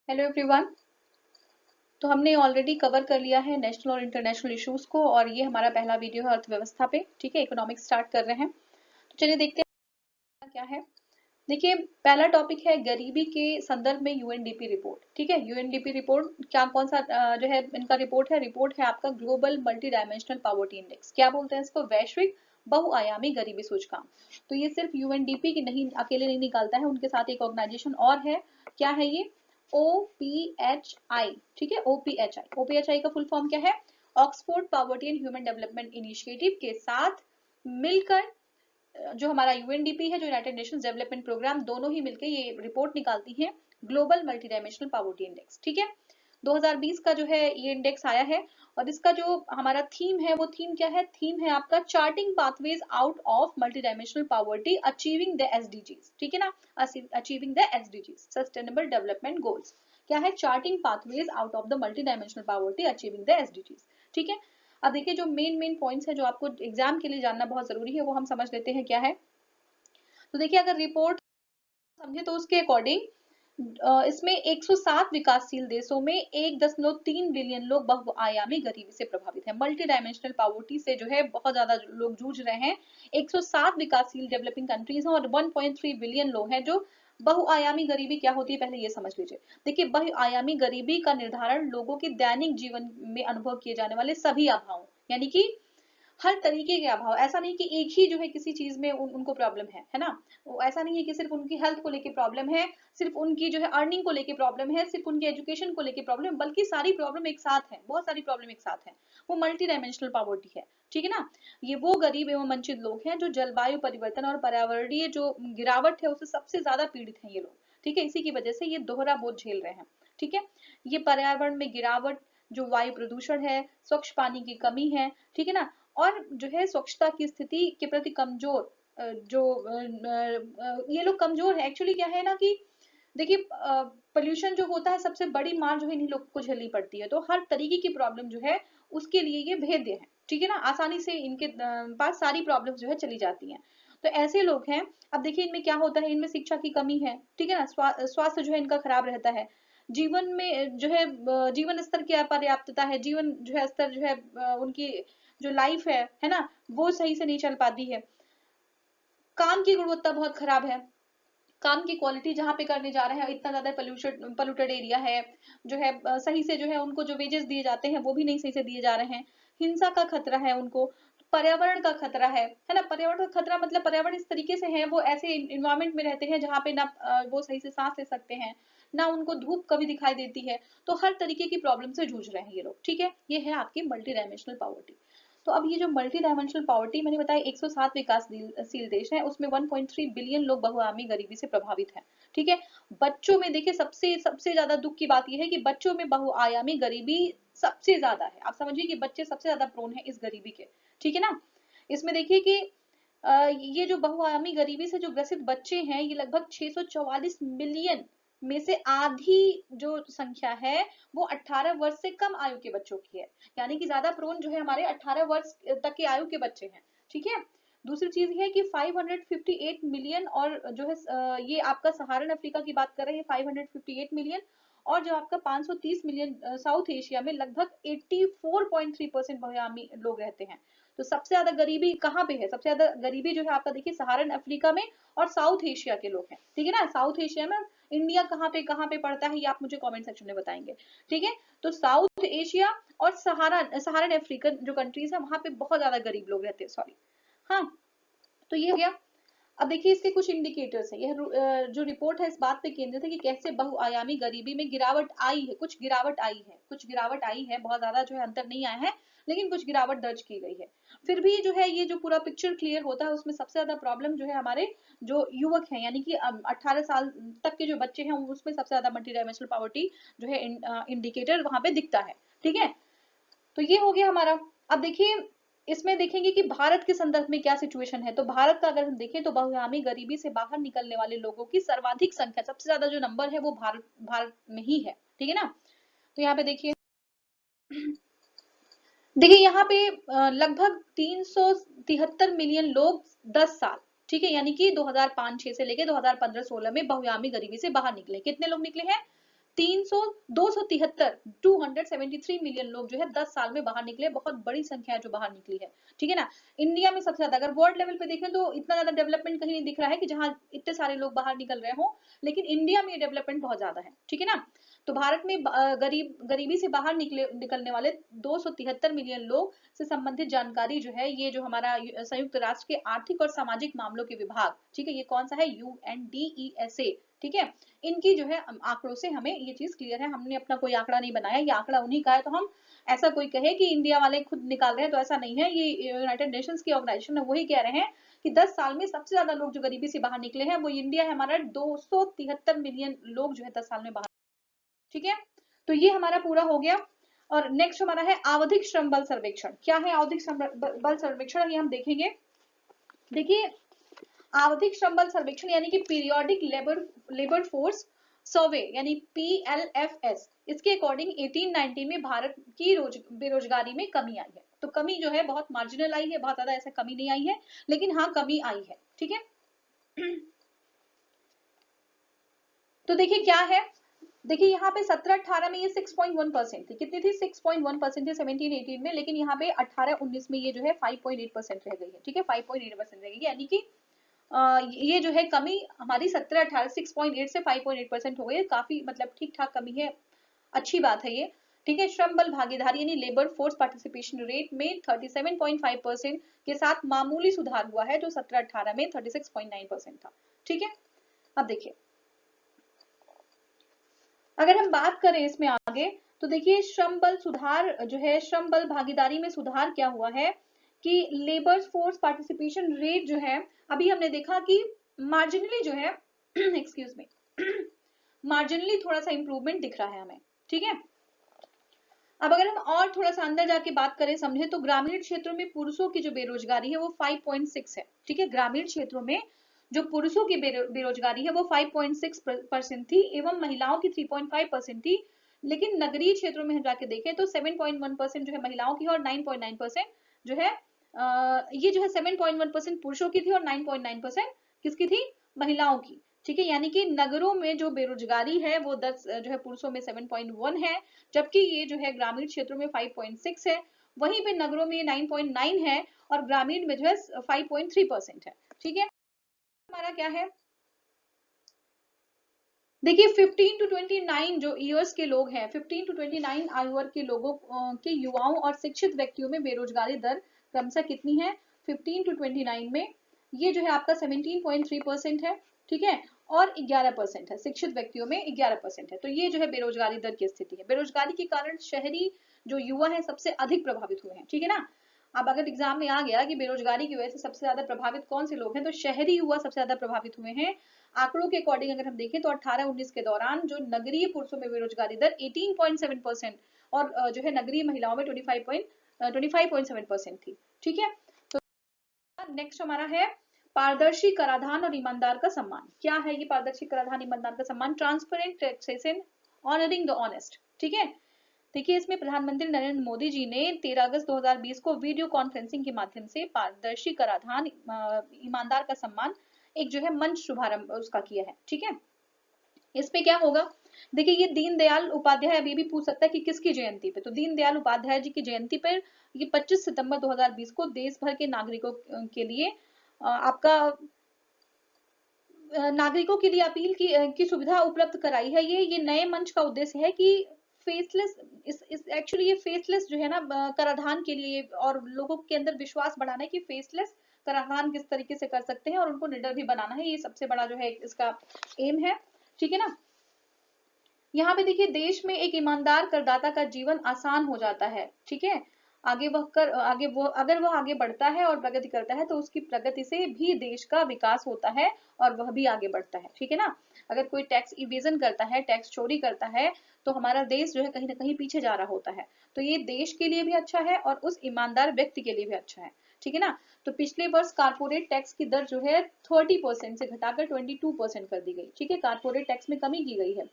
Hello everyone. तो हमने already cover कर लिया है नेशनल और इंटरनेशनल इश्यूज को, और ये हमारा पहला वीडियो है अर्थव्यवस्था पे। ठीक है, इकोनॉमिक्स स्टार्ट कर रहे हैं। तो चलिए देखते हैं क्या है। देखिए, पहला टॉपिक है गरीबी के संदर्भ में यूएनडीपी रिपोर्ट। ठीक है, यूएनडीपी रिपोर्ट क्या, कौन सा जो है इनका रिपोर्ट है आपका global multi dimensional poverty index. क्या बोलते हैं इसको? वैश्विक बहुआयामी गरीबी सूचकांक। तो ये सिर्फ यूएनडीपी की नहीं, अकेले नहीं निकालता है, उनके साथ एक ऑर्गेनाइजेशन और है। क्या है ये? ओपीएचआई। ठीक है, ओपीएचआई का फुल फॉर्म क्या है? Oxford poverty and human development initiative के साथ मिलकर जो हमारा यूएनडीपी है, जो यूनाइटेड नेशंस डेवलपमेंट प्रोग्राम, दोनों ही मिलकर ये रिपोर्ट निकालती हैं, global multi dimensional poverty index. ठीक है, 2020 का जो है ये इंडेक्स आया है। और इसका जो हमारा थीम है, वो थीम क्या है? थीम है आपका charting pathways out of multi dimensional poverty, achieving the SDGs. ठीक है ना, achieving the SDGs, sustainable development goals. क्या है? Charting pathways out of the multi dimensional poverty, achieving the SDGs. ठीक है, अब देखिए जो मेन पॉइंट्स है जो आपको एग्जाम के लिए जानना बहुत जरूरी है, वो हम समझ लेते हैं क्या है। तो देखिए, अगर रिपोर्ट समझे तो उसके अकॉर्डिंग इसमें 107 विकासशील देशों में 1.3 बिलियन लोग बहुआयामी गरीबी से प्रभावित हैं। मल्टी डायमेंशनल पॉवर्टी से जो है बहुत ज्यादा लोग जूझ रहे हैं। 107 विकासशील डेवलपिंग कंट्रीज हैं, और 1.3 बिलियन लोग हैं जो बहुआयामी गरीबी क्या होती है पहले ये समझ लीजिए। देखिए, बहुआयामी गरीबी का निर्धारण लोगों के दैनिक जीवन में अनुभव किए जाने वाले सभी अभावों, यानी कि हर तरीके के अभाव। ऐसा नहीं कि एक ही जो है किसी चीज में उनको प्रॉब्लम है ना। वो ऐसा नहीं है कि सिर्फ उनकी हेल्थ को लेके प्रॉब्लम है, सिर्फ उनकी जो है अर्निंग को लेके प्रॉब्लम है, सिर्फ उनकी एजुकेशन को लेके प्रॉब्लम, बल्कि सारी प्रॉब्लम एक साथ है, बहुत सारी प्रॉब्लम एक साथ है। वो मल्टी डायमेंशनल पॉवर्टी है। ठीक है ना, ये वो गरीब एवं वंचित लोग हैं जो जलवायु परिवर्तन और पर्यावरणीय जो गिरावट है उससे सबसे ज्यादा पीड़ित हैं ये लोग। ठीक है, इसी की वजह से ये दोहरा बोझ झेल रहे हैं। ठीक है, ये पर्यावरण में गिरावट, जो वायु प्रदूषण है, स्वच्छ पानी की कमी है, ठीक है ना, और जो है स्वच्छता की स्थिति के प्रति कमजोर, ये लोग कमजोर है। एक्चुअली क्या है ना कि देखिए, पोल्यूशन जो होता है सबसे बड़ी मार जो है इन्हीं लोगों को झेलनी पड़ती है। तो हर तरीके की प्रॉब्लम जो है उसके लिए ये भेद्य है। ठीक है ना, आसानी से इनके पास सारी प्रॉब्लम जो है चली जाती हैं। तो ऐसे लोग हैं। अब देखिए, इनमें क्या होता है, इनमें शिक्षा की कमी है। ठीक है ना, स्वास्थ्य जो है इनका खराब रहता है। जीवन में जो है जीवन स्तर की अपर्याप्तता है, जीवन जो है स्तर जो है उनकी जो लाइफ है ना, वो सही से नहीं चल पाती है। काम की गुणवत्ता बहुत खराब है। काम की क्वालिटी जहाँ पे करने जा रहे हैं, इतना ज्यादा पॉल्यूटेड एरिया है। जो है सही से जो है उनको जो वेजेस दिए जाते हैं वो भी नहीं सही से दिए जा रहे हैं। हिंसा का खतरा है उनको। पर्यावरण का खतरा है ना। पर्यावरण का खतरा मतलब पर्यावरण इस तरीके से है, वो ऐसे इन्वायरमेंट में रहते हैं जहाँ पे ना वो सही से सांस ले सकते हैं, ना उनको धूप कभी दिखाई देती है। तो हर तरीके की प्रॉब्लम से जूझ रहे हैं ये लोग। ठीक है, ये है आपकी मल्टी डायमेंशनल पॉवर्टी। तो अब ये जो मल्टी डायमेंशनल पॉवर्टी मैंने बताया, 107 विकासशील देश हैं, उसमें 1.3 बिलियन लोग बहुआयामी गरीबी से प्रभावित हैं। ठीक है, बच्चों में देखिए सबसे सबसे ज्यादा दुख की बात यह है कि बच्चों में बहुआयामी गरीबी सबसे ज्यादा है। आप समझिए कि बच्चे सबसे ज्यादा प्रोन है इस गरीबी के। ठीक है ना, इसमें देखिए कि ये जो बहुआयामी गरीबी से जो ग्रसित बच्चे हैं, ये लगभग 644 मिलियन में से आधी जो संख्या है वो 18 वर्ष से कम आयु के बच्चों की है। यानी कि ज्यादा प्रोन जो है हमारे 18 वर्ष तक की आयु के बच्चे हैं। ठीक है, दूसरी चीज ये है कि 558 मिलियन, और जो है ये आपका सहारन अफ्रीका की बात कर रहे हैं, 558 मिलियन। और जो आपका 530 मिलियन साउथ एशिया में लगभग 84.3% बहुआयामी लोग रहते हैं। तो सबसे ज्यादा गरीबी कहाँ पे है? सबसे ज्यादा गरीबी जो है आपका देखिए सहारन अफ्रीका में और साउथ एशिया के लोग हैं। ठीक है ना, साउथ एशिया में। इंडिया कहाँ पे पड़ता है ये आप मुझे कमेंट सेक्शन में बताएंगे। ठीक है, तो साउथ एशिया और सहारन अफ्रीकन जो कंट्रीज है वहां पे बहुत ज्यादा गरीब लोग रहते हैं। सॉरी, हाँ, तो ये हो गया। अब देखिए इसके कुछ इंडिकेटर्स है। यह जो रिपोर्ट है इस बात पे केंद्रित है कि कैसे बहुआयामी गरीबी में गिरावट आई है। कुछ गिरावट आई है, बहुत ज्यादा जो है अंतर नहीं आया है, लेकिन कुछ गिरावट दर्ज की गई है। फिर भी जो है ये जो पूरा पिक्चर क्लियर होता है उसमें सबसे ज्यादा प्रॉब्लम जो है हमारे जो युवक हैं, यानी कि 18 साल तक के जो बच्चे हैं उसमें सबसे ज्यादा मल्टी डायमेंशनल पॉवर्टी जो है इंडिकेटर वहां पे दिखता है। ठीक है, तो ये हो गया हमारा। अब देखिए, इसमें देखेंगे कि भारत के संदर्भ में क्या सिचुएशन है। तो भारत का अगर हम देखें तो बहुआयामी गरीबी से बाहर निकलने वाले लोगों की सर्वाधिक संख्या, सबसे ज्यादा जो नंबर है वो भारत में ही है। ठीक है ना, तो यहाँ पे देखिए, यहाँ पे लगभग 373 मिलियन लोग 10 साल, ठीक है, यानी कि 2005-6 से लेके 2015-16 में बहुआयामी गरीबी से बाहर निकले। कितने लोग निकले हैं? 273 मिलियन लोग जो है 10 साल में बाहर निकले। बहुत बड़ी संख्या है जो बाहर निकली है, ठीक है ना। इंडिया में सबसे ज्यादा, अगर वर्ल्ड लेवल पे देखें तो इतना ज्यादा डेवलपमेंट कहीं नहीं दिख रहा है कि जहां इतने सारे लोग बाहर निकल रहे हो, लेकिन इंडिया में डेवलपमेंट बहुत ज्यादा है, ठीक है ना। तो भारत में गरीबी से बाहर निकलने वाले 273 मिलियन लोग से संबंधित जानकारी जो है, ये जो हमारा संयुक्त राष्ट्र के आर्थिक और सामाजिक मामलों के विभाग, ठीक है, ये कौन सा है, UNDESA, ठीक है, इनकी जो है आंकड़ों से हमें ये चीज क्लियर है। हमने अपना कोई आंकड़ा नहीं बनाया, ये आंकड़ा उन्हीं का है। तो हम ऐसा कोई कहे कि इंडिया वाले खुद निकाल रहे हैं, तो ऐसा नहीं है। ये यूनाइटेड नेशंस की ऑर्गेनाइजेशन है, वही कह रहे हैं कि 10 साल में सबसे ज्यादा लोग जो गरीबी से बाहर निकले हैं वो इंडिया है हमारा। 273 मिलियन लोग जो है 10 साल में बाहर, ठीक है। तो ये हमारा पूरा हो गया। और नेक्स्ट हमारा है आवधिक श्रम बल सर्वेक्षण। क्या है आवधिक श्रम बल सर्वेक्षण, ये हम देखेंगे। देखिए, आवधिक श्रम बल सर्वेक्षण यानी कि पीरियोडिक लेबर फोर्स सर्वे यानी PLFS, इसके अकॉर्डिंग 1890 में भारत की बेरोजगारी में कमी आई है। तो कमी जो है बहुत मार्जिनल आई है, बहुत ज्यादा ऐसा कमी नहीं आई है, लेकिन हाँ कमी आई है, ठीक है। तो देखिए क्या है, देखिए यहाँ पे 17-18 में ये 6.1% थी। कितनी थी, 6.1% थी 17-18 में, लेकिन यहाँ पे 18-19 में ये जो है 5.8% रह गई है, ठीक है, 5.8% रह गई, यानी कि ये जो है कमी हमारी 17-18 6.8 से 5.8% हो गई है। काफी मतलब ठीक ठाक कमी है, अच्छी बात है ये, ठीक है। श्रम बल भागीदारी यानी लेबर फोर्स पार्टिसिपेशन रेट में 37.5% के साथ मामूली सुधार हुआ है, जो 17-18 में 36.9% था, ठीक है। अब देखिए, अगर हम बात करें इसमें आगे, तो देखिए श्रम बल सुधार जो है, श्रम बल भागीदारी में सुधार क्या हुआ है कि लेबर फोर्स पार्टिसिपेशन रेट जो है, अभी हमने देखा कि मार्जिनली जो है एक्सक्यूज मी मार्जिनली थोड़ा सा इंप्रूवमेंट दिख रहा है हमें, ठीक है। अब अगर हम और थोड़ा सा अंदर जाके बात करें, समझे, तो ग्रामीण क्षेत्रों में पुरुषों की जो बेरोजगारी है वो 5.6 है, ठीक है। ग्रामीण क्षेत्रों में जो पुरुषों की बेरोजगारी है वो 5.6% थी, एवं महिलाओं की 3.5% थी। लेकिन नगरीय क्षेत्रों में हम जाके देखें तो 7.1% जो है महिलाओं की और 9.9% जो है ये जो है 7.1% पुरुषों की थी और 9.9% किसकी थी, महिलाओं की, ठीक है। यानी कि नगरों में जो बेरोजगारी है वो 10 जो है पुरुषों में 7.1 है, जबकि ये जो है ग्रामीण क्षेत्रों में 5.6 है। वहीं पे नगरों में 9.9 है और ग्रामीण में जो है 5.3% है, ठीक है। हमारा क्या है, देखिए 15 to 29 जो ईयर्स के लोग हैं, 15 to 29 आयु वर्ग के लोगों के युवाओं और शिक्षित व्यक्तियों में बेरोजगारी दर क्रमशः कितनी है, 15 to 29 में ये जो है आपका 17.3% है, ठीक है, और 11% है, शिक्षित व्यक्तियों में 11% है। तो ये जो है बेरोजगारी दर की स्थिति है। बेरोजगारी के कारण शहरी जो युवा है सबसे अधिक प्रभावित हुए हैं, ठीक है ना। अब अगर एग्जाम में आ गया कि बेरोजगारी की वजह से सबसे ज्यादा प्रभावित कौन से लोग हैं, तो शहरी युवा सबसे ज्यादा प्रभावित हुए हैं। आंकड़ों के अकॉर्डिंग अगर हम देखें तो 18-19 के दौरान जो नगरीय पुरुषों में बेरोजगारी दर 18.7% और जो है नगरीय महिलाओं में 25.7% थी, ठीक है। तो नेक्स्ट हमारा है पारदर्शी कराधान और ईमानदार का सम्मान। क्या है ये पारदर्शी कराधान ईमानदार का सम्मान, transparent taxation honouring the honest, ठीक है। देखिए इसमें प्रधानमंत्री नरेंद्र मोदी जी ने 13 अगस्त 2020 को वीडियो कॉन्फ्रेंसिंग के माध्यम से पारदर्शी कराधान ईमानदार का सम्मान एक जो है मंच शुभारंभ उसका किया है, ठीक है। इस पे क्या होगा, देखिए ये दीनदयाल उपाध्याय, अभी भी पूछ सकता है कि किसकी जयंती पे, तो दीनदयाल उपाध्याय जी की जयंती पर ये 25 सितंबर 2020 को देश भर के नागरिकों के लिए आपका नागरिकों के लिए अपील की सुविधा उपलब्ध कराई है। ये नए मंच का उद्देश्य है कि फेसलेस इस एक्चुअली ये फेसलेस जो है ना कराधान के लिए, और लोगों के अंदर विश्वास बढ़ाना है कि फेसलेस कराधान किस तरीके से कर सकते हैं और उनको निडर भी बनाना है। ये सबसे बड़ा जो है इसका एम है, ठीक है ना। यहाँ पे देखिए देश में एक ईमानदार करदाता का जीवन आसान हो जाता है, ठीक है। आगे वो अगर वह आगे बढ़ता है और प्रगति करता है तो उसकी प्रगति से भी देश का विकास होता है और वह भी आगे बढ़ता है, ठीक है ना। अगर कोई टैक्स इवेजन करता है, टैक्स चोरी करता है, तो हमारा देश जो है कहीं ना कहीं पीछे जा रहा होता है। तो ये देश के लिए भी अच्छा है और उस ईमानदार व्यक्ति के लिए भी अच्छा है, ठीक है ना। तो पिछले वर्ष कारपोरेट टैक्स की दर जो है 30% से घटाकर 22% कर दी गई, ठीक है। कारपोरेट टैक्स में कमी की गई है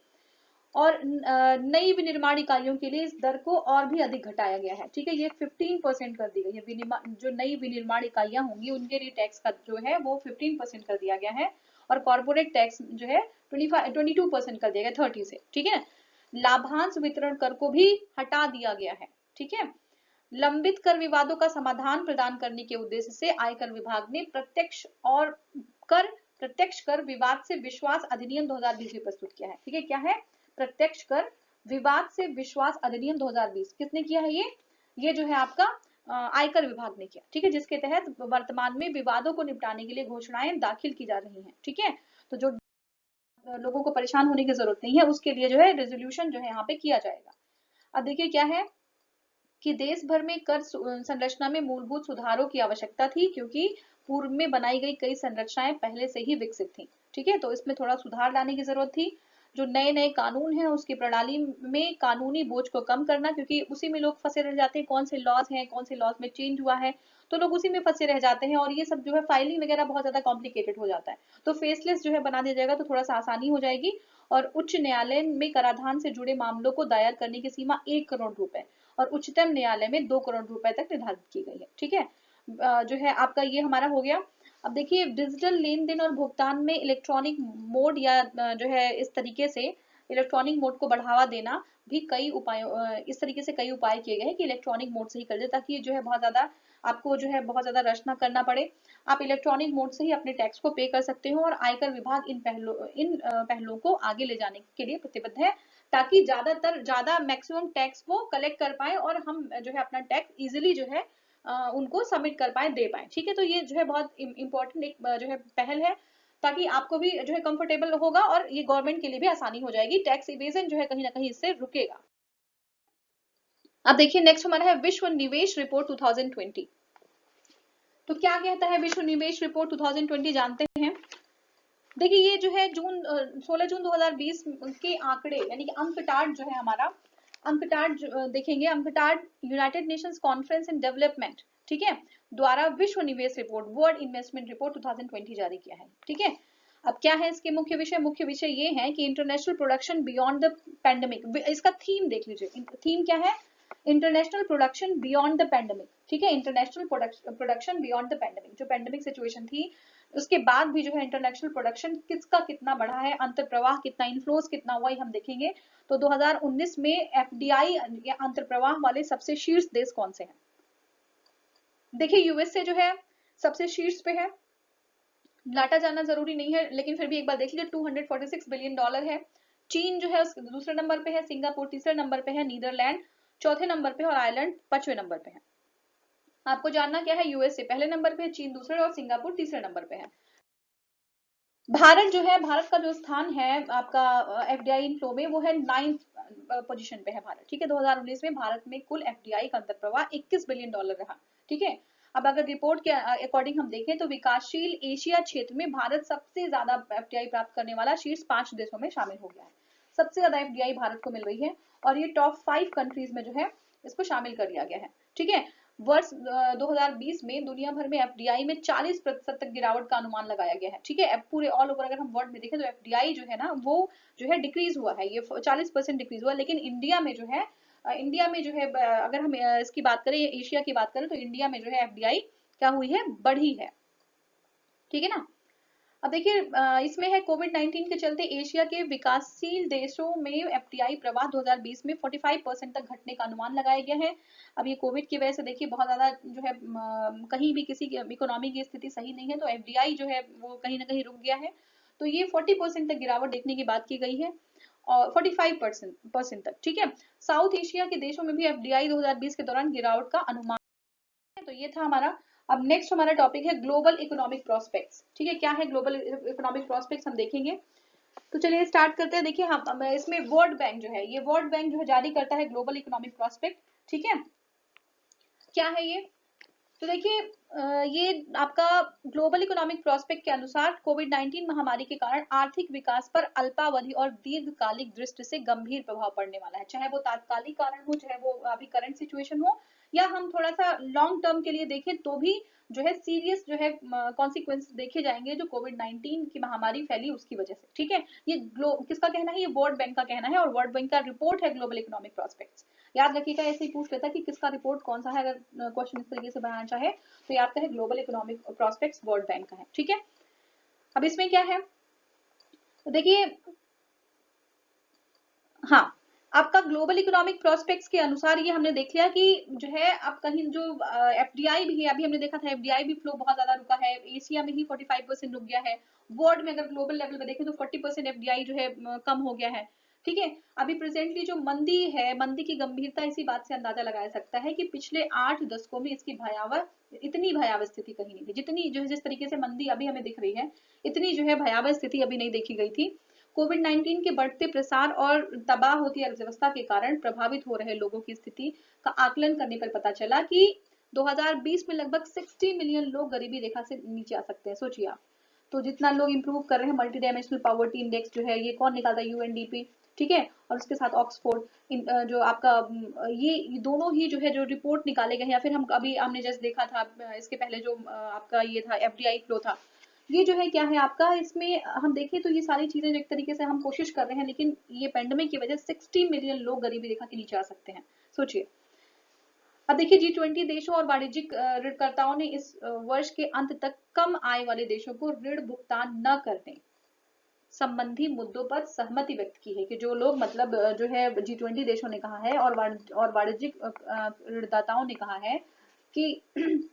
और नई विनिर्माण इकाइयों के लिए इस दर को और भी अधिक घटाया गया है, ठीक है। ये 15% कर दी गई है। जो नई विनिर्माण इकाइयां होंगी उनके लिए टैक्स का जो है वो 15% कर दिया गया है और कॉर्पोरेट टैक्स जो है 22% कर दिया गया 30 से, ठीक है। लाभांश वितरण कर को भी हटा दिया गया है। ठीक है, लंबित कर विवादों का समाधान प्रदान करने के उद्देश्य से आयकर विभाग ने प्रत्यक्ष कर विवाद से विश्वास अधिनियम 2020 भी प्रस्तुत किया है। ठीक है, क्या है? प्रत्यक्ष कर विवाद से विश्वास अधिनियम 2020 किसने किया है? ये जो है आपका आयकर विभाग ने किया। ठीक है, जिसके तहत वर्तमान में विवादों को निपटाने के लिए घोषणाएं दाखिल की जा रही हैं। ठीक है, तो जो लोगों को परेशान होने की जरूरत नहीं है, उसके लिए जो है रेजोल्यूशन जो है यहाँ पे किया जाएगा। अब देखिए क्या है कि देश भर में कर संरचना में मूलभूत सुधारों की आवश्यकता थी, क्योंकि पूर्व में बनाई गई कई संरचनाएं पहले से ही विकसित थी। ठीक है, तो इसमें थोड़ा सुधार लाने की जरूरत थी। जो नए नए कानून हैं उसकी प्रणाली में कानूनी बोझ को कम करना, क्योंकि उसी में लोग फंसे रह जाते हैं, कौन से लॉज हैं, कौन से लॉज में चेंज हुआ है, तो लोग उसी में फंसे रह जाते हैं, और ये सब जो है फाइलिंग वगैरह बहुत ज्यादा कॉम्प्लिकेटेड हो जाता है। तो फेसलेस जो है बना दिया जाएगा, तो थोड़ा सा आसानी हो जाएगी। और उच्च न्यायालय में कराधान से जुड़े मामलों को दायर करने की सीमा 1 करोड़ रुपए और उच्चतम न्यायालय में 2 करोड़ रुपए तक निर्धारित की गई है। ठीक है, जो है आपका ये हमारा हो गया। अब देखिए डिजिटल लेन देन और भुगतान में इलेक्ट्रॉनिक मोड या जो है इस तरीके से इलेक्ट्रॉनिक मोड को बढ़ावा देना भी कई उपायों इस तरीके से कई उपाय किए गए हैं कि इलेक्ट्रॉनिक मोड से ही कर दे, ताकि जो है बहुत ज्यादा आपको जो है बहुत ज्यादा रश ना करना पड़े। आप इलेक्ट्रॉनिक मोड से ही अपने टैक्स को पे कर सकते हो, और आयकर विभाग इन पहलों को आगे ले जाने के लिए प्रतिबद्ध है, ताकि ज्यादा मैक्सिमम टैक्स वो कलेक्ट कर पाए और हम जो है अपना टैक्स इजिली जो है उनको सबमिट कर पाए, दे पाए। ठीक है, तो ये जो है बहुत इंपॉर्टेंट एक जो है पहल है, ताकि आपको भी जो है कंफर्टेबल होगा और ये गवर्नमेंट के लिए भी आसानी हो जाएगी। टैक्स इवेजन जो है कहीं ना कहीं इससे रुकेगा। अब देखिए नेक्स्ट हमारा है विश्व निवेश रिपोर्ट 2020। तो क्या कहता है विश्व निवेश रिपोर्ट 2020 जानते हैं। देखिए ये जो है 16 जून 2020 के आंकड़े यानी कि अंकटाड जो है हमारा अंकटाड देखेंगे। UNCTAD United Nations conference in development, ठीक है, द्वारा विश्व निवेश रिपोर्ट वर्ल्ड इन्वेस्टमेंट रिपोर्ट 2020 जारी किया है। ठीक है, अब क्या है इसके मुख्य विषय ये है कि international production beyond the pandemic. इसका थीम देख लीजिए, थीम क्या है? International production beyond the pandemic. ठीक है, international production beyond the pandemic, जो पैंडेमिक सिचुएशन थी उसके बाद भी जो है इंटरनेशनल प्रोडक्शन किसका कितना बढ़ा है, अंतर प्रवाह कितना, इनफ्लोस कितना हुआ, हम देखेंगे। तो 2019 में एफडीआई या अंतर प्रवाह वाले सबसे शीर्ष देश कौन से हैं? देखिए यूएसए जो है सबसे शीर्ष पे है, डाटा जानना जरूरी नहीं है, लेकिन फिर भी एक बार देख लीजिए, $246 बिलियन है। चीन जो है दूसरे नंबर पे है, सिंगापुर तीसरे नंबर पे है, नीदरलैंड चौथे नंबर पे और आयरलैंड 5वें नंबर पे है। आपको जानना क्या है, यूएसए पहले नंबर पे है, चीन दूसरे और सिंगापुर तीसरे नंबर पे है। भारत जो है, भारत का जो स्थान है आपका एफडीआई इनफ्लो में वो है 9th पोजीशन पे है भारत। ठीक है, 2019 में भारत में कुल एफडीआई का अंतर प्रवाह $21 बिलियन रहा। ठीक है, अब अगर रिपोर्ट के अकॉर्डिंग हम देखें तो विकासशील एशिया क्षेत्र में भारत सबसे ज्यादा एफडीआई प्राप्त करने वाला शीर्ष 5 देशों में शामिल हो गया है। सबसे ज्यादा एफडीआई भारत को मिल रही है और ये टॉप 5 कंट्रीज में जो है इसको शामिल कर लिया गया है। ठीक है, वर्ष 2020 में दुनिया भर में एफडीआई में 40% तक गिरावट का अनुमान लगाया गया है। ठीक है, पूरे ऑल ओवर अगर हम वर्ल्ड में देखें तो एफडीआई जो है ना वो जो है डिक्रीज हुआ है, ये 40% डिक्रीज हुआ। लेकिन इंडिया में जो है अगर हम इसकी बात करें, एशिया की बात करें, तो इंडिया में जो है एफडीआई क्या हुई है, बढ़ी है। ठीक है ना। अब देखिए इसमें है कोविड-19 के चलते एशिया के विकासशील देशों में एफडीआई प्रवाह 2020 में 45% तक घटने का अनुमान लगाया गया है। अब ये कोविड की वजह से देखिए बहुत ज्यादा जो है कहीं भी किसी की इकोनॉमी की स्थिति सही नहीं है, तो एफडीआई जो है वो कहीं ना कहीं रुक गया है। तो ये 40% तक गिरावट देखने की बात की गई है और 45% तक। ठीक है, साउथ एशिया के देशों में भी एफडीआई 2020 के दौरान गिरावट का अनुमान है। तो ये था हमारा। अब नेक्स्ट हमारा टॉपिक है ग्लोबल इकोनॉमिक प्रोस्पेक्ट्स। ठीक है, क्या है ग्लोबल इकोनॉमिक प्रोस्पेक्ट्स हम देखेंगे। तो चलिए स्टार्ट करते हैं। देखिए हम इसमें वर्ल्ड बैंक जो है, ये वर्ल्ड बैंक जो है जारी करता है ग्लोबल इकोनॉमिक प्रोस्पेक्ट। ठीक है, क्या है ये? तो देखिए ये आपका ग्लोबल इकोनॉमिक प्रोस्पेक्ट के अनुसार कोविड-19 महामारी के कारण आर्थिक विकास पर अल्पावधि और दीर्घकालिक दृष्टि से गंभीर प्रभाव पड़ने वाला है। चाहे वो तात्कालिक कारण हो, चाहे वो अभी करंट सिचुएशन हो, या हम थोड़ा सा लॉन्ग टर्म के लिए देखें तो भी जो है सीरियस जो है कॉन्सिक्वेंस देखे जाएंगे जो कोविड-19 की महामारी फैली उसकी वजह से। ठीक है, ये किसका कहना है? ये वर्ल्ड बैंक का कहना है और वर्ल्ड बैंक का रिपोर्ट है ग्लोबल इकोनॉमिक प्रोस्पेक्ट्स। याद रखिएगा, ऐसे ही पूछ लेता कि किसका रिपोर्ट कौन सा है, अगर क्वेश्चन इस तरीके से बनाना चाहे तो ये आपका है global economic prospects world bank का है। ठीक है, अब इसमें क्या है तो देखिए, हाँ आपका ग्लोबल इकोनॉमिक प्रोस्पेक्ट्स के अनुसार ये हमने देख लिया कि जो है आप कहीं जो एफडीआई भी है, अभी हमने देखा था एफडीआई भी फ्लो बहुत ज्यादा रुका है, एशिया में ही 45% रुक गया है, वर्ल्ड में अगर ग्लोबल लेवल पे देखें तो 40% एफडीआई जो है कम हो गया है। ठीक है, अभी प्रेजेंटली जो मंदी है, मंदी की गंभीरता इसी बात से अंदाजा लगाया सकता है कि पिछले 8 दशकों में इसकी भयावह, इतनी भयावह स्थिति कहीं नहीं थी, जितनी जो है जिस तरीके से मंदी अभी हमें दिख रही है, इतनी जो है भयावह स्थिति अभी नहीं देखी गई थी। कोविड 19 के बढ़ते प्रसार और तबाह होती अर्थव्यवस्था के कारण प्रभावित हो रहे लोगों की स्थिति का आकलन करने पर पता चला कि 2020 में लगभग 60 मिलियन लोग गरीबी रेखा से नीचे आ सकते हैं। सोचिए आप, तो जितना लोग इंप्रूव कर रहे हैं, मल्टी डायमेंशनल पॉवर्टी इंडेक्स जो है ये कौन निकालता है, यूएनडीपी। ठीक है, और उसके साथ ऑक्सफोर्ड जो आपका ये दोनों ही जो है जो रिपोर्ट निकाले गए हैं, या फिर हम अभी हमने जस्ट देखा था इसके पहले जो आपका ये था एफडीआई फ्लो था, ये जो है क्या है आपका, इसमें हम देखें तो ये सारी चीजें एक तरीके से हम कोशिश कर रहे हैं, लेकिन ये पेंडेमिक की वजह से 60 मिलियन लोग गरीबी रेखा के नीचे आ सकते हैं। सोचिए। अब देखिए G20 देशों और वाणिज्यिक ऋणकर्ताओं ने इस वर्ष के अंत तक कम आय वाले देशों को ऋण भुगतान न करने संबंधी मुद्दों पर सहमति व्यक्त की है, कि जो लोग मतलब जो है G20 देशों ने कहा है और वाणिज्यिक ऋणदाताओं ने कहा है कि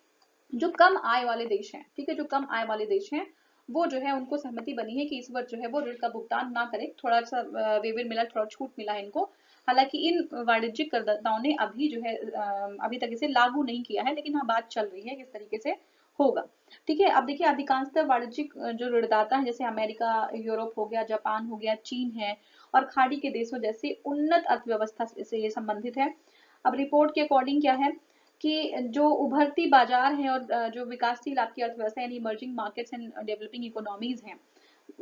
जो कम आय वाले देश हैं, ठीक है, जो कम आय वाले देश हैं, वो जो है उनको सहमति बनी है कि इस वर्ष जो है वो ऋण का भुगतान ना करें, थोड़ा सा वेवर मिला, थोड़ा छूट मिला है इनको। हालांकि इन वाणिज्यिक करदाताओं ने अभी जो है अभी तक इसे लागू नहीं किया है, लेकिन हाँ बात चल रही है किस तरीके से होगा। ठीक है, अब देखिए अधिकांशतः वाणिज्यिक जो ऋणदाता है, जैसे अमेरिका, यूरोप हो गया, जापान हो गया, चीन है, और खाड़ी के देशों जैसे उन्नत अर्थव्यवस्था से ये संबंधित है। अब रिपोर्ट के अकॉर्डिंग क्या है कि जो उभरती बाजार हैं और जो विकासशील आपकी अर्थव्यवस्था यानी emerging markets and developing economies हैं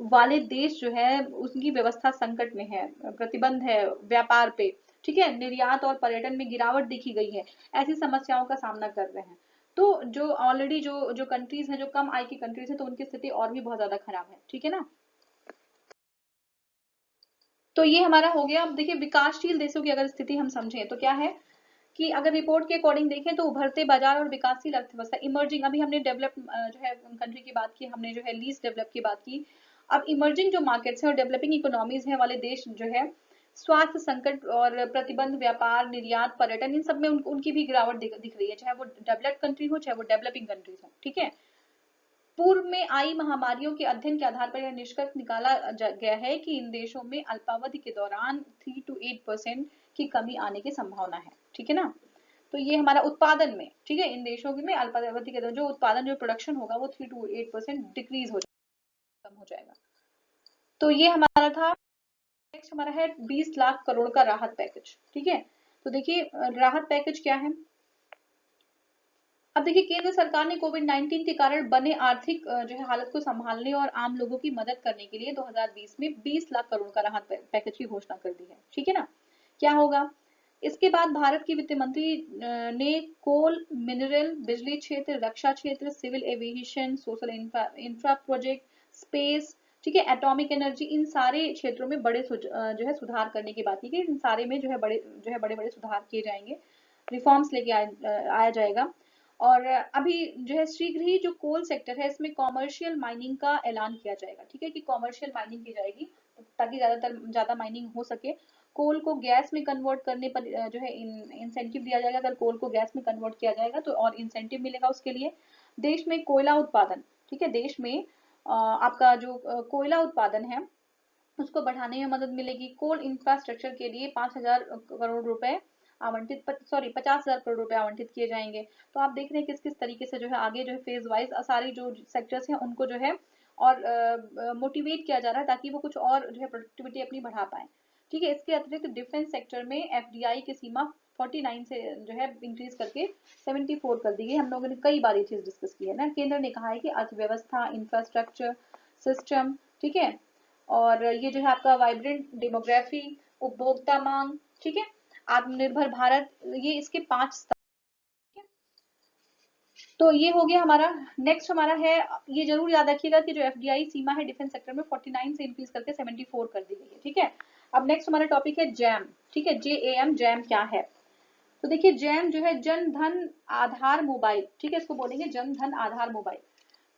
वाले देश जो है उसकी व्यवस्था संकट में है, प्रतिबंध है व्यापार पे, ठीक है, निर्यात और पर्यटन में गिरावट देखी गई है, ऐसी समस्याओं का सामना कर रहे हैं। तो जो ऑलरेडी जो जो कंट्रीज हैं, जो कम आय की कंट्रीज हैं, तो उनकी स्थिति और भी बहुत ज्यादा खराब है। ठीक है ना, तो ये हमारा हो गया। अब देखिए विकासशील देशों की अगर स्थिति हम समझें तो क्या है कि अगर रिपोर्ट के अकॉर्डिंग देखें तो उभरते बाजार और विकासशील अर्थव्यवस्था इमर्जिंग, अभी हमने डेवलप जो है कंट्री की बात की, हमने जो है लीस्ट डेवलप की बात की। अब इमर्जिंग जो मार्केट्स हैं और डेवलपिंग इकोनॉमीज हैं वाले देश जो है स्वास्थ्य संकट और प्रतिबंध व्यापार निर्यात पर्यटन इन सब में उनकी भी गिरावट दिख रही है, चाहे वो डेवलप्ड कंट्री हो चाहे वो डेवलपिंग कंट्रीज हो। ठीक है, पूर्व में आई महामारियों के अध्ययन के आधार पर यह निष्कर्ष निकाला गया है कि इन देशों में अल्पावधि के दौरान 3 to 8% की कमी आने की संभावना है। ठीक है ना, तो ये हमारा उत्पादन में, ठीक है, इन देशों में अल्पावधि के दौरान जो उत्पादन जो प्रोडक्शन होगा वो 3 to 8% डिक्रीज हो जाएगा, कम हो जाएगा। तो ये हमारा था। नेक्स्ट हमारा है 20 लाख करोड़ का राहत पैकेज। ठीक है, तो देखिए राहत पैकेज क्या है। अब देखिए केंद्र सरकार ने कोविड 19 के कारण बने आर्थिक जो है हालत को संभालने और आम लोगों की मदद करने के लिए 2020 में 20 लाख करोड़ का राहत पैकेज की घोषणा कर दी है। ठीक है ना, क्या होगा इसके बाद भारत की वित्त मंत्री ने कोल, मिनरल, बिजली क्षेत्र, रक्षा क्षेत्र, civil aviation, social infra project, space, ठीक है, एटॉमिक एनर्जी, इन सारे क्षेत्रों में बड़े जो है सुधार करने की बात की गई। इन सारे में बड़े बड़े सुधार किए जाएंगे, रिफॉर्म्स लेके आया जाएगा। और अभी जो है शीघ्र ही जो कोल सेक्टर है इसमें कॉमर्शियल माइनिंग का ऐलान किया जाएगा। ठीक है, कि कॉमर्शियल माइनिंग की जाएगी ताकि ज्यादा माइनिंग हो सके। कोल को गैस में कन्वर्ट करने पर जो है इंसेंटिव दिया जाएगा। अगर कोल को गैस में कन्वर्ट किया जाएगा तो और इंसेंटिव मिलेगा उसके लिए। देश में कोयला उत्पादन, ठीक है, देश में आपका जो कोयला उत्पादन है उसको बढ़ाने में मदद मिलेगी। कोल इंफ्रास्ट्रक्चर के लिए 5,000 करोड़ रुपए आवंटित, सॉरी 50,000 करोड़ रुपए आवंटित किए जाएंगे। तो आप देख रहे हैं किस किस तरीके से जो है आगे जो है फेज वाइज सारी जो सेक्टर्स हैं उनको जो है और मोटिवेट किया जा रहा है ताकि वो कुछ और जो है प्रोडक्टिविटी अपनी बढ़ा पाए। ठीक है, इसके अतिरिक्त डिफेंस सेक्टर में एफडीआई की सीमा 49 से जो है इंक्रीज करके 74 कर दी गई। हम लोगों ने कई बार ये चीज डिस्कस की है ना। केंद्र ने कहा है कि अर्थव्यवस्था, इंफ्रास्ट्रक्चर, सिस्टम, ठीक है, और ये जो है आपका वाइब्रेंट डेमोग्राफी, उपभोक्ता मांग, ठीक है, आत्मनिर्भर भारत, ये इसके 5 स्तर। तो ये हो गया हमारा। नेक्स्ट हमारा है, ये जरूर याद रखिएगा कि जो एफडीआई सीमा है डिफेंस सेक्टर में 49 से इंक्रीज करके 74 कर दी गई है। ठीक है, अब नेक्स्ट हमारा टॉपिक है जैम। ठीक है, JAM, जैम क्या है। तो देखिए जैम जो है जन धन आधार मोबाइल, ठीक है, इसको बोलेंगे जन धन आधार मोबाइल।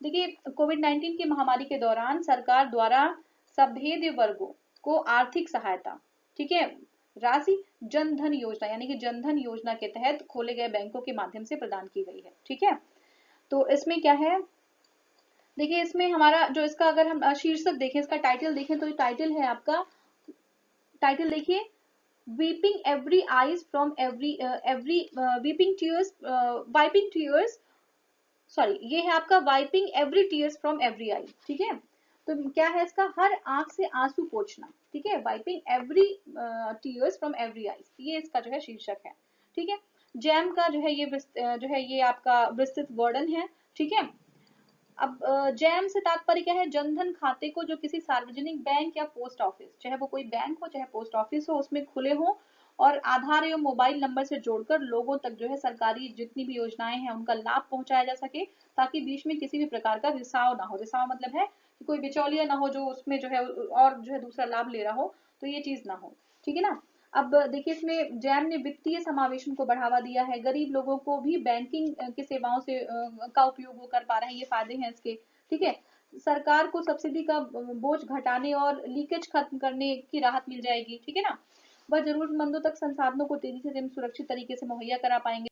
देखिए कोविड 19 की महामारी के दौरान सरकार द्वारा सभेद वर्गों को आर्थिक सहायता, ठीक है, राशि जन धन योजना यानी कि जन धन योजना के तहत खोले गए बैंकों के माध्यम से प्रदान की गई है। ठीक है, तो इसमें क्या है, देखिए इसमें हमारा जो इसका अगर हम शीर्षक देखें, इसका टाइटल देखें तो टाइटल है आपका, टाइटल देखिए, weeping every eyes from every weeping tears wiping tears, sorry ये है आपका wiping every tears from every eye. ठीक है, तो क्या है इसका, हर आंख से आंसू पोंछना। ठीक है, wiping every tears from every eye, ये इसका जो है शीर्षक है। ठीक है, जैम का जो है ये जो है ये आपका विस्तृत वर्णन है। ठीक है, अब जैम से तात्पर्य क्या है, जनधन खाते को जो किसी सार्वजनिक बैंक या पोस्ट ऑफिस, चाहे वो कोई बैंक हो चाहे पोस्ट ऑफिस हो, उसमें खुले हो और आधार एवं मोबाइल नंबर से जोड़कर लोगों तक जो है सरकारी जितनी भी योजनाएं हैं उनका लाभ पहुंचाया जा सके, ताकि बीच में किसी भी प्रकार का रिसाव ना हो। रिसाव मतलब है कि कोई बिचौलिया ना हो जो उसमें जो है और जो है दूसरा लाभ ले रहा हो, तो ये चीज ना हो। ठीक है ना, अब देखिए इसमें जैम ने वित्तीय समावेशन को बढ़ावा दिया है, गरीब लोगों को भी बैंकिंग की सेवाओं से का उपयोग वो कर पा रहे हैं, ये फायदे हैं इसके। ठीक है, सरकार को सब्सिडी का बोझ घटाने और लीकेज खत्म करने की राहत मिल जाएगी। ठीक है ना, वह जरूरतमंदों तक संसाधनों को तेजी से एवं सुरक्षित तरीके से मुहैया करा पाएंगे,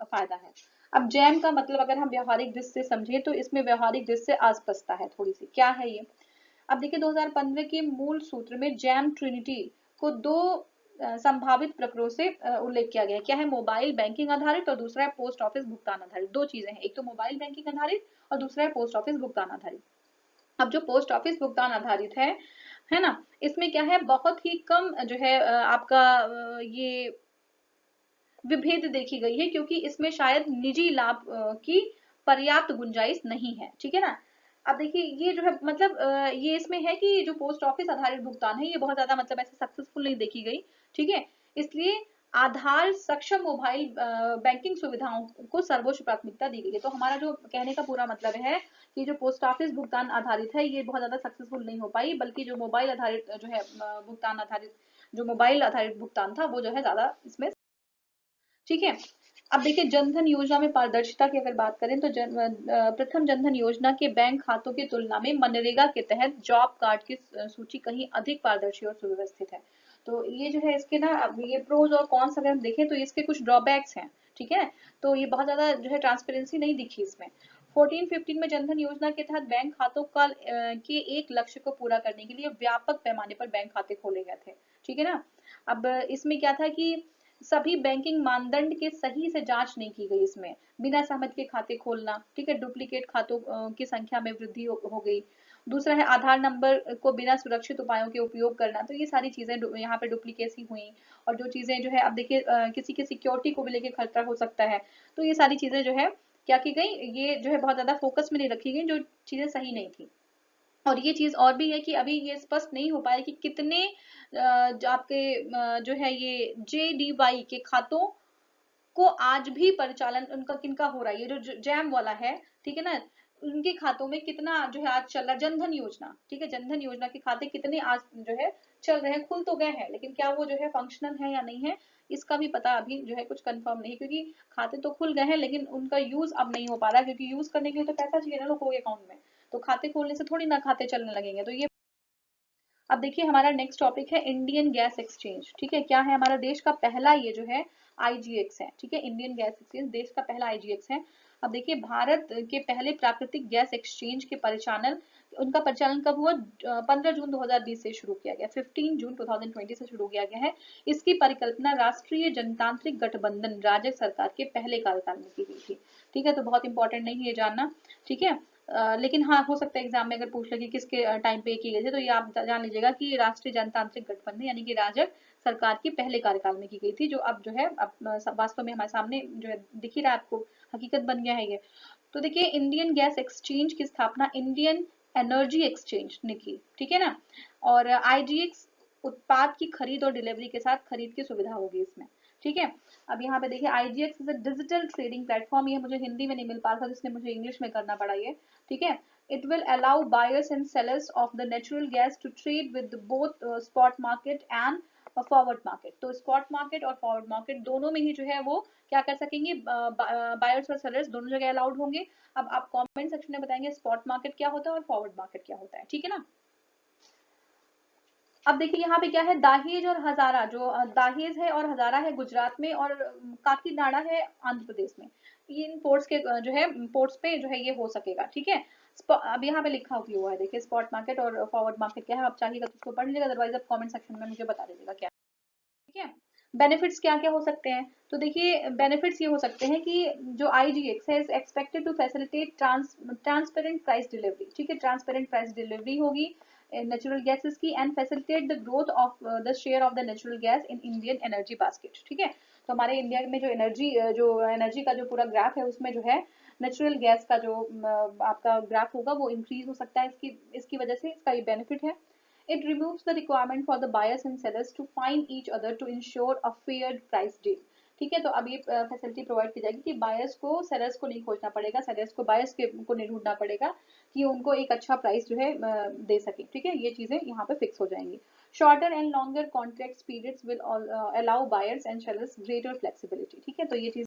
फायदा है। अब जैम का मतलब अगर हम व्यवहारिक दृष्टि से समझे तो इसमें व्यवहारिक दृष्टि से अस्पष्टता है थोड़ी सी, क्या है ये। अब देखिए 2015 के मूल सूत्र में जैम ट्रिनिटी को दो संभावित प्रकारों से उल्लेख किया गया है। क्या है, मोबाइल बैंकिंग आधारित और दूसरा है पोस्ट ऑफिस भुगतान आधारित। दो चीजें हैं, एक तो मोबाइल बैंकिंग आधारित और दूसरा है पोस्ट ऑफिस भुगतान आधारित। अब जो पोस्ट ऑफिस भुगतान आधारित है ना, इसमें क्या है, बहुत ही कम जो है आपका ये विभेद देखी गई है, क्योंकि इसमें शायद निजी लाभ की पर्याप्त गुंजाइश नहीं है। ठीक है ना, अब देखिए ये जो है मतलब ये इसमें है कि जो पोस्ट ऑफिस आधारित भुगतान है ये बहुत ज्यादा मतलब ऐसे सक्सेसफुल नहीं देखी गई। ठीक है, इसलिए आधार सक्षम मोबाइल बैंकिंग सुविधाओं को सर्वोच्च प्राथमिकता दी गई है। तो हमारा जो कहने का पूरा मतलब है कि जो पोस्ट ऑफिस भुगतान आधारित है ये बहुत ज्यादा सक्सेसफुल नहीं हो पाई, बल्कि जो मोबाइल आधारित जो है भुगतान आधारित, जो मोबाइल आधारित भुगतान था वो जो है ज्यादा इसमें। ठीक है, अब देखिए जनधन योजना में पारदर्शिता की अगर बात करें तो प्रथम जनधन योजना के बैंक खातों की तुलना में मनरेगा के तहत जॉब कार्ड की सूची कहीं अधिक पारदर्शी और सुव्यवस्थित है। तो ये जो है इसके ना, अब ये प्रोज और कॉन्स अगर हम देखें तो इसके कुछ ड्रॉबैक्स हैं। ठीक है, तो ये बहुत ज्यादा जो है ट्रांसपेरेंसी नहीं दिखी इसमें। 14-15 में जनधन योजना के तहत बैंक खातों का के एक लक्ष्य को पूरा करने के लिए व्यापक पैमाने पर बैंक खाते खोले गए थे। ठीक है ना, अब इसमें क्या था कि सभी बैंकिंग मानदंड के सही से जांच नहीं की गई इसमें, बिना सहमति के खाते खोलना। ठीक है, डुप्लीकेट खातों की संख्या में वृद्धि हो गई। दूसरा है आधार नंबर को बिना सुरक्षित उपायों के उपयोग करना, तो ये सारी चीजें यहाँ पे डुप्लीकेसी हुई। और जो चीजें जो है अब देखिए किसी की सिक्योरिटी को भी लेके खतरा हो सकता है, तो ये सारी चीजें जो है क्या की गई, ये जो है बहुत ज्यादा फोकस में नहीं रखी गई, जो चीजें सही नहीं थी। और ये चीज और भी है कि अभी ये स्पष्ट नहीं हो पाया कि कितने जो आपके जो है ये JDY के खातों को आज भी परिचालन उनका किनका हो रहा है, ये जो जैम वाला है। ठीक है ना, उनके खातों में कितना जो है आज चल रहा है जनधन योजना। ठीक है, जनधन योजना के खाते कितने आज जो है चल रहे हैं, खुल तो गए हैं लेकिन क्या वो जो है फंक्शनल है या नहीं है, इसका भी पता अभी जो है कुछ कंफर्म नहीं, क्योंकि खाते तो खुल गए हैं लेकिन उनका यूज अब नहीं हो पा रहा, क्योंकि यूज करने के लिए तो पैसा चाहिए ना लोगों के अकाउंट में, तो खाते खोलने से थोड़ी ना खाते चलने लगेंगे, तो ये। अब देखिए हमारा नेक्स्ट टॉपिक है इंडियन गैस एक्सचेंज। ठीक है, क्या है, हमारा देश का पहला ये जो है IGX है। ठीक है, इंडियन गैस एक्सचेंज देश का पहला IGX है। अब देखिए भारत के पहले प्राकृतिक गैस एक्सचेंज के परिचालन, उनका परिचालन कब हुआ, 15 जून 2020 से शुरू किया गया, 15 जून 2020 से शुरू किया गया है। इसकी परिकल्पना राष्ट्रीय जनतांत्रिक गठबंधन राजग सरकार के पहले कार्यकाल में की गई थी। ठीक है, तो बहुत इंपॉर्टेंट नहीं है ये जानना। ठीक है, लेकिन हाँ हो सकता है एग्जाम में अगर पूछ ले कि किसके टाइम पे की गई थी, तो ये आप जान लीजिएगा कि राष्ट्रीय जनतांत्रिक गठबंधन यानी कि राजग सरकार की पहले कार्यकाल में की गई थी, जो अब जो है अब वास्तव में हमारे सामने जो है दिख ही रहा है आपको, हकीकत बन गया है ये। तो देखिए इंडियन गैस एक्सचेंज की स्थापना इंडियन एनर्जी एक्सचेंज ने की। ठीक है ना, और IGX उत्पाद की खरीद और डिलीवरी के साथ खरीद की सुविधा होगी इसमें। ठीक है, अब यहाँ पे देखिए IGX is a digital trading platform, ये मुझे हिंदी में नहीं मिल पा रहा था जिसने मुझे इंग्लिश में करना पड़ा ये। ठीक है, it will allow buyers and sellers of the natural gas to trade with both spot market and forward market. तो स्पॉट मार्केट और फॉरवर्ड मार्केट दोनों में ही जो है वो क्या कर सकेंगे, बायर्स और सेलर्स दोनों जगह अलाउड होंगे। अब आप कमेंट सेक्शन में बताएंगे स्पॉट मार्केट क्या होता है और फॉरवर्ड मार्केट क्या होता है। ठीक है ना, अब देखिए यहाँ पे क्या है, दाहेज और हजारा, जो दाहेज है और हजारा है गुजरात में, और काकीनाडा है आंध्र प्रदेश में। ये इन पोर्ट्स के जो है पोर्ट्स पे जो है ये हो सकेगा, ठीक है। अब यहाँ पे लिखा हुआ है, देखिए स्पॉट मार्केट और फॉरवर्ड मार्केट क्या है, आप चाहिएगा तो उसको पढ़ लीजिएगा, अदरवाइज आप कमेंट सेक्शन में मुझे बता दीजिएगा क्या, ठीक है। बेनिफिट्स क्या क्या हो सकते हैं, तो देखिए बेनिफिट्स ये हो सकते हैं कि जो आईजीएक्स है expected to facilitate transparent price delivery, ठीक है, ट्रांसपेरेंट प्राइस डिलीवरी होगी नेचुरल गैसेस की, and facilitate the growth of the share of the natural gas in Indian energy basket, ठीक है। तो हमारे इंडिया में जो एनर्जी का जो पूरा ग्राफ है उसमें जो है नेचुरल गैस का जो आपका ग्राफ होगा वो इंक्रीज हो सकता है, इसकी इसकी वजह से इसका ये बेनिफिट है। It removes the requirement for the buyers and sellers to find each other to ensure a fair price deal, ठीक है। तो अब ये फैसिलिटी प्रोवाइड की जाएगी कि बायर्स को सेलर्स को नहीं खोजना पड़ेगा, सेलर्स को बायर्स के को नहीं ढूंढना पड़ेगा, कि उनको एक अच्छा प्राइस जो है दे सके, ठीक है। ये चीजें यहाँ पे फिक्स हो जाएंगी। Shorter and longer contract periods will allow buyers and sellers greater flexibility, ठीक है। तो ये चीज